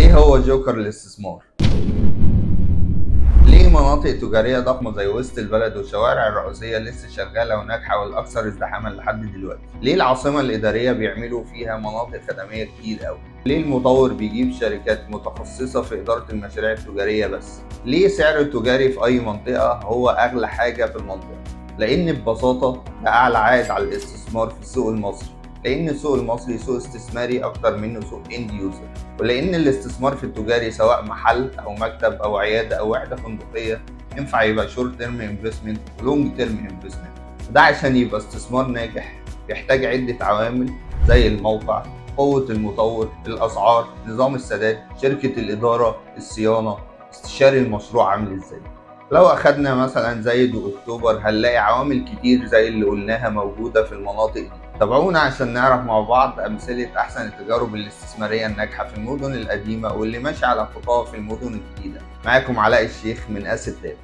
ايه هو جوكر الاستثمار؟ ليه مناطق تجارية ضخمة زي وسط البلد والشوارع الرئيسية لسه شغالة وناجحة والأكثر ازدحاما لحد دلوقتي؟ ليه العاصمة الإدارية بيعملوا فيها مناطق خدمية كتير أوي؟ ليه المطور بيجيب شركات متخصصة في إدارة المشاريع التجارية بس؟ ليه سعر التجاري في أي منطقة هو أغلى حاجة في المنطقة؟ لأن ببساطة ده أعلى عائد على الاستثمار في السوق المصري، لأن السوق المصري سوق استثماري أكتر منه سوق إند يوزر، ولأن الاستثمار في التجاري سواء محل أو مكتب أو عيادة أو وحدة فندقية ينفع يبقى شورت تيرم انفستمنت ولونج تيرم انفستمنت، وده عشان يبقى استثمار ناجح يحتاج عدة عوامل زي الموقع، قوة المطور، الأسعار، نظام السداد، شركة الإدارة، الصيانة، استشاري المشروع عامل إزاي. لو أخدنا مثلا زايد وأكتوبر هنلاقي عوامل كتير زي اللي قلناها موجودة في المناطق دي. تابعونا عشان نعرف مع بعض أمثلة أحسن التجارب الاستثمارية الناجحة في المدن القديمة واللي ماشية على خطاها في المدن الجديدة. معاكم علاء الشيخ من أسد تاب.